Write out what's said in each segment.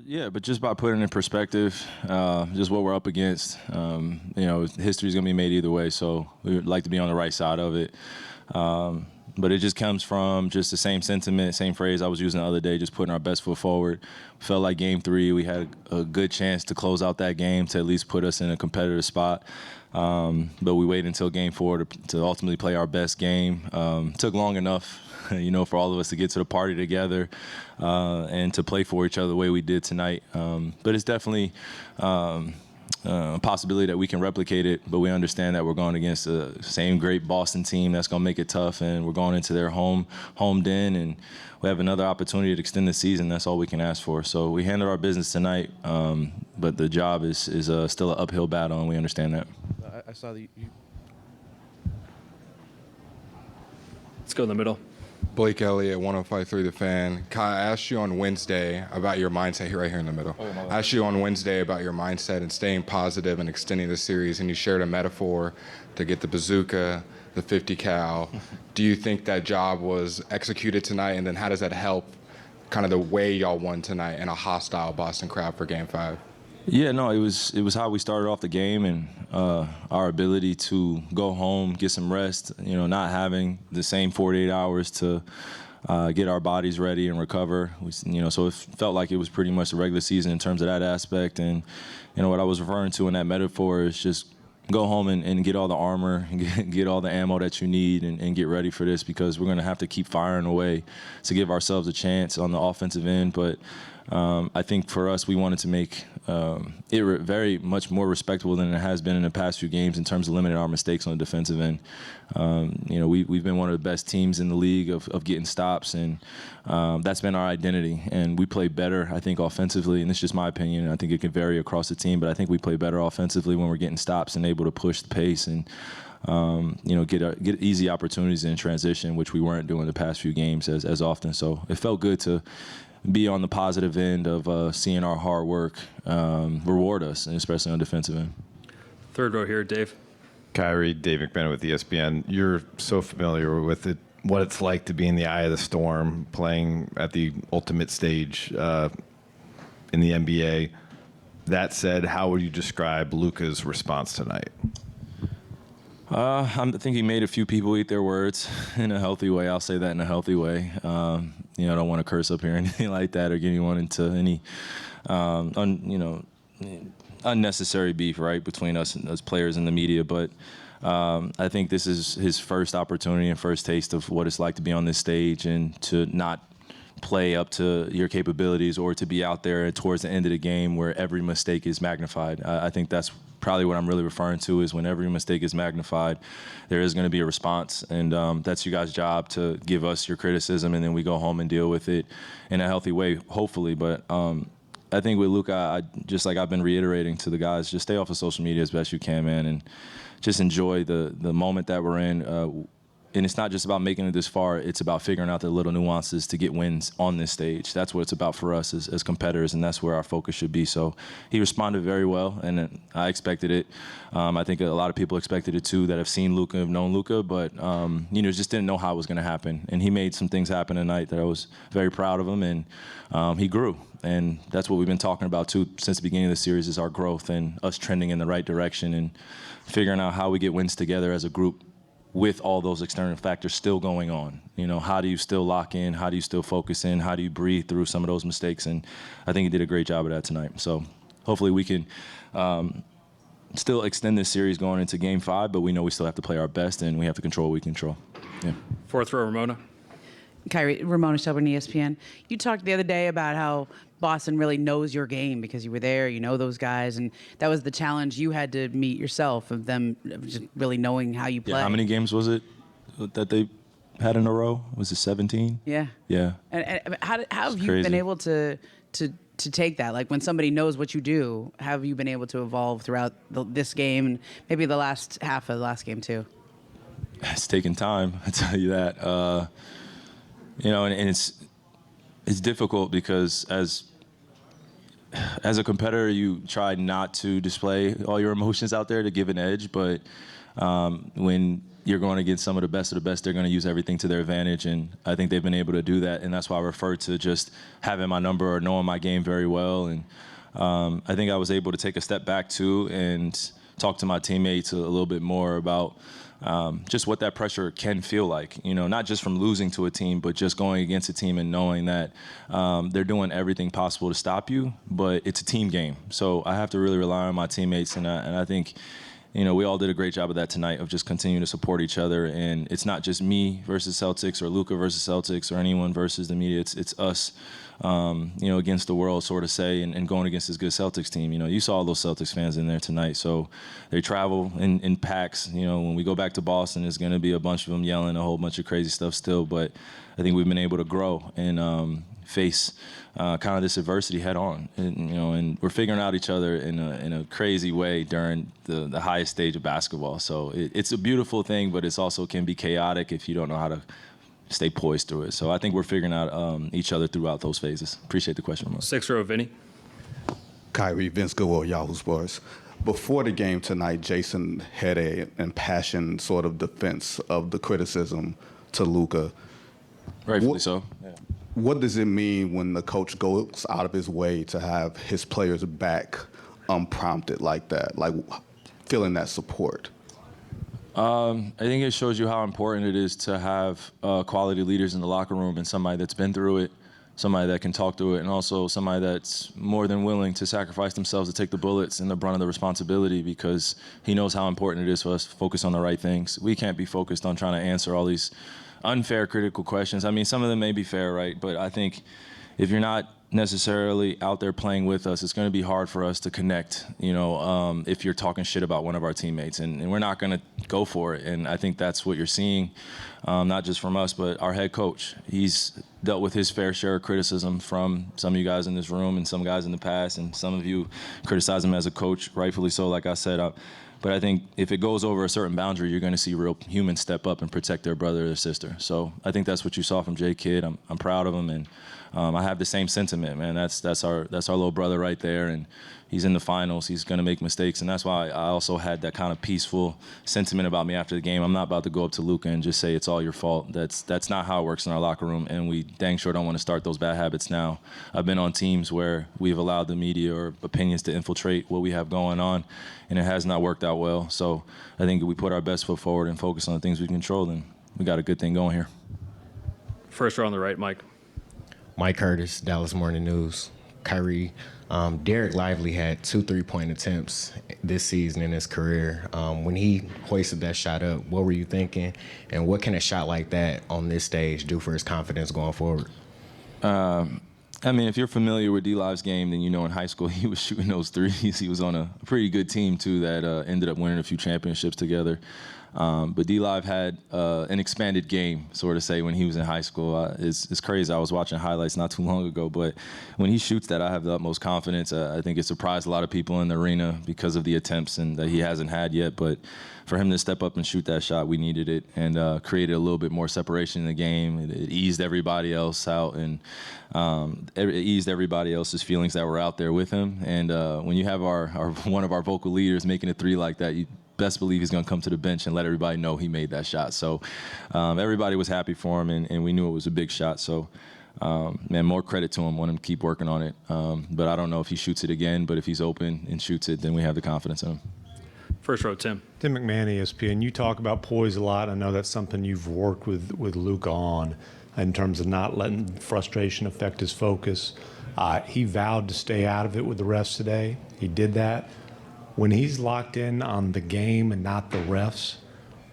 Yeah, but just by putting it in perspective, just what we're up against, history's going to be made either way, so we would like to be on the right side of it. But it just comes from just the same sentiment, same phrase I was using the other day, just putting our best foot forward. Felt like Game 3, we had a good chance to close out that game to at least put us in a competitive spot. But we waited until Game 4 to ultimately play our best game. Took long enough, for all of us to get to the party together and to play for each other the way we did tonight. But it's definitely a possibility that we can replicate it, but we understand that we're going against the same great Boston team that's going to make it tough, and we're going into their home den, and we have another opportunity to extend the season. That's all we can ask for. So we handled our business tonight, but the job is still an uphill battle, and we understand that. I saw that you... Let's go in the middle. Blake Elliott, 105.3 The Fan. Kai, I asked you on Wednesday about your mindset, right here in the middle. I asked you on Wednesday about your mindset and staying positive and extending the series, and you shared a metaphor to get the bazooka, the 50 cal. Do you think that job was executed tonight, and then how does that help kind of the way y'all won tonight in a hostile Boston crowd for Game 5? Yeah, no, it was how we started off the game, and our ability to go home, get some rest, not having the same 48 hours to get our bodies ready and recover. So it felt like it was pretty much the regular season in terms of that aspect. And, what I was referring to in that metaphor is just go home and get all the armor, and get all the ammo that you need, and get ready for this, because we're going to have to keep firing away to give ourselves a chance on the offensive end. But I think for us, we wanted to make it very much more respectable than it has been in the past few games in terms of limiting our mistakes on the defensive end. We've been one of the best teams in the league of getting stops, and that's been our identity. And we play better, I think, offensively, and it's just my opinion. I think it can vary across the team, but I think we play better offensively when we're getting stops and able to push the pace and get easy opportunities in transition, which we weren't doing the past few games as often. So it felt good to be on the positive end of seeing our hard work reward us, and especially on the defensive end. Third row here, Dave. Kyrie, Dave McBennett with ESPN. You're so familiar with it, what it's like to be in the eye of the storm, playing at the ultimate stage in the NBA. That said, how would you describe Luka's response tonight? I think he made a few people eat their words in a healthy way. I'll say that in a healthy way. I don't want to curse up here or anything like that, or get anyone into any, unnecessary beef, right, between us and as players and the media. But I think this is his first opportunity and first taste of what it's like to be on this stage and to not play up to your capabilities, or to be out there towards the end of the game where every mistake is magnified. I think that's probably what I'm really referring to, is when every mistake is magnified, there is going to be a response, and that's you guys' job to give us your criticism, and then we go home and deal with it in a healthy way, hopefully. But I think with Luka, just like I've been reiterating to the guys, just stay off of social media as best you can, man, and just enjoy the moment that we're in. And it's not just about making it this far, it's about figuring out the little nuances to get wins on this stage. That's what it's about for us as competitors, and that's where our focus should be. So he responded very well, and I expected it. I think a lot of people expected it too, that have seen Luka, have known Luka, but just didn't know how it was going to happen. And he made some things happen tonight that I was very proud of him, and he grew. And that's what we've been talking about too since the beginning of the series, is our growth and us trending in the right direction and figuring out how we get wins together as a group, with all those external factors still going on. How do you still lock in? How do you still focus in? How do you breathe through some of those mistakes? And I think he did a great job of that tonight. So hopefully we can still extend this series going into Game 5, but we know we still have to play our best, and we have to control what we control. Yeah. Fourth row, Ramona. Kyrie, Ramona Shelburne, ESPN. You talked the other day about how Boston really knows your game because you were there, you know those guys, and that was the challenge you had to meet yourself, of them just really knowing how you play. Yeah, how many games was it that they had in a row? Was it 17? Yeah. Yeah. And how have you been able to take that? Like, when somebody knows what you do, how have you been able to evolve throughout this game and maybe the last half of the last game too? It's taken time, I tell you that. And it's difficult because as a competitor, you try not to display all your emotions out there to give an edge, but when you're going against some of the best, they're going to use everything to their advantage, and I think they've been able to do that, and that's why I refer to just having my number or knowing my game very well. And I think I was able to take a step back too and talk to my teammates a little bit more about just what that pressure can feel like, not just from losing to a team, but just going against a team and knowing that they're doing everything possible to stop you, but it's a team game. So I have to really rely on my teammates, and I think we all did a great job of that tonight, of just continuing to support each other. And it's not just me versus Celtics or Luka versus Celtics or anyone versus the media. It's us, against the world, sort of say, and going against this good Celtics team. You saw all those Celtics fans in there tonight. So they travel in packs. When we go back to Boston, there's going to be a bunch of them yelling a whole bunch of crazy stuff still. But I think we've been able to grow and face kind of this adversity head on, and we're figuring out each other in a crazy way during the highest stage of basketball. So it's a beautiful thing, but it's also can be chaotic if you don't know how to stay poised through it. So I think we're figuring out each other throughout those phases. Appreciate the question, Ramon. 6th row, Vinny. Kyrie, Vince Goodwill, Yahoo Sports. Before the game tonight, Jason had an impassioned sort of defense of the criticism to Luka. Rightfully so. Yeah. What does it mean when the coach goes out of his way to have his players back unprompted like that, like feeling that support? I think it shows you how important it is to have quality leaders in the locker room and somebody that's been through it, somebody that can talk through it, and also somebody that's more than willing to sacrifice themselves to take the bullets and the brunt of the responsibility, because he knows how important it is for us to focus on the right things. We can't be focused on trying to answer all these unfair critical questions. I mean, some of them may be fair, right? But I think if you're not necessarily out there playing with us, it's going to be hard for us to connect, if you're talking shit about one of our teammates. And we're not going to go for it. And I think that's what you're seeing, not just from us, but our head coach. He's dealt with his fair share of criticism from some of you guys in this room and some guys in the past, and some of you criticize him as a coach, rightfully so, like I said. But I think if it goes over a certain boundary, you're going to see real humans step up and protect their brother or their sister. So I think that's what you saw from J. Kidd. I'm proud of him, and I have the same sentiment, man. That's our little brother right there, and he's in the finals. He's going to make mistakes, and that's why I also had that kind of peaceful sentiment about me after the game. I'm not about to go up to Luka and just say it's all your fault. That's not how it works in our locker room, and we dang sure don't want to start those bad habits now. I've been on teams where we've allowed the media or opinions to infiltrate what we have going on, and it has not worked out well. So I think if we put our best foot forward and focus on the things we control, then we got a good thing going here. 1st row on the right, Mike. Mike Curtis, Dallas Morning News. Kyrie, Derek Lively had 2 3-point attempts this season in his career. When he hoisted that shot up, what were you thinking? And what can a shot like that on this stage do for his confidence going forward? I mean, if you're familiar with D-Live's game, then you know in high school he was shooting those threes. He was on a pretty good team, too, that ended up winning a few championships together. But D-Live had an expanded game, sort of say, when he was in high school. It's crazy. I was watching highlights not too long ago, but when he shoots that, I have the utmost confidence. I think it surprised a lot of people in the arena because of the attempts and that he hasn't had yet. But for him to step up and shoot that shot, we needed it, and created a little bit more separation in the game. It eased everybody else out, and it eased everybody else's feelings that were out there with him. And when you have our one of our vocal leaders making a three like that, you best believe he's going to come to the bench and let everybody know he made that shot. So everybody was happy for him, and we knew it was a big shot. So, man, more credit to him. Want him to keep working on it. But I don't know if he shoots it again, but if he's open and shoots it, then we have the confidence in him. 1st row, Tim. Tim McMahon, ESPN. You talk about poise a lot. I know that's something you've worked with Luka on in terms of not letting frustration affect his focus. He vowed to stay out of it with the refs today. He did that. When he's locked in on the game and not the refs,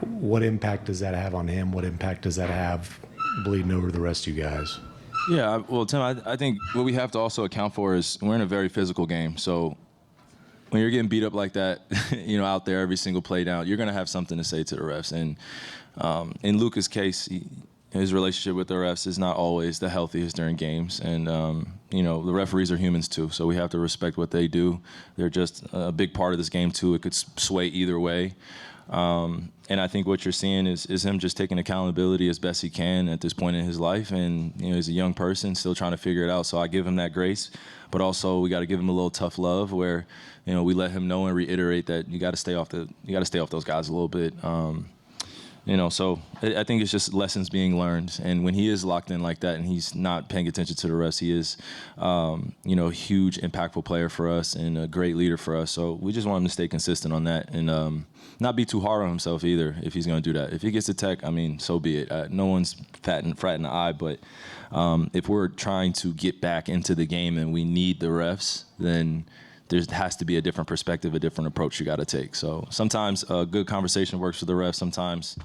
what impact does that have on him? What impact does that have bleeding over the rest of you guys? Yeah, well, Tim, I think what we have to also account for is we're in a very physical game. So when you're getting beat up like that, out there every single play down, you're going to have something to say to the refs. And in Luka's case, his relationship with the refs is not always the healthiest during games. And, the referees are humans too, so we have to respect what they do. They're just a big part of this game too. It could sway either way. And I think what you're seeing is him just taking accountability as best he can at this point in his life. And, he's a young person still trying to figure it out. So I give him that grace. But also we got to give him a little tough love where, we let him know and reiterate that you got to stay off those guys a little bit. So I think it's just lessons being learned. And when he is locked in like that and he's not paying attention to the refs, he is, a huge, impactful player for us and a great leader for us. So we just want him to stay consistent on that and not be too hard on himself either if he's going to do that. If he gets a tech, so be it. No one's fratting the eye, but if we're trying to get back into the game and we need the refs, then there has to be a different perspective, a different approach you got to take. So sometimes a good conversation works for the refs. Sometimes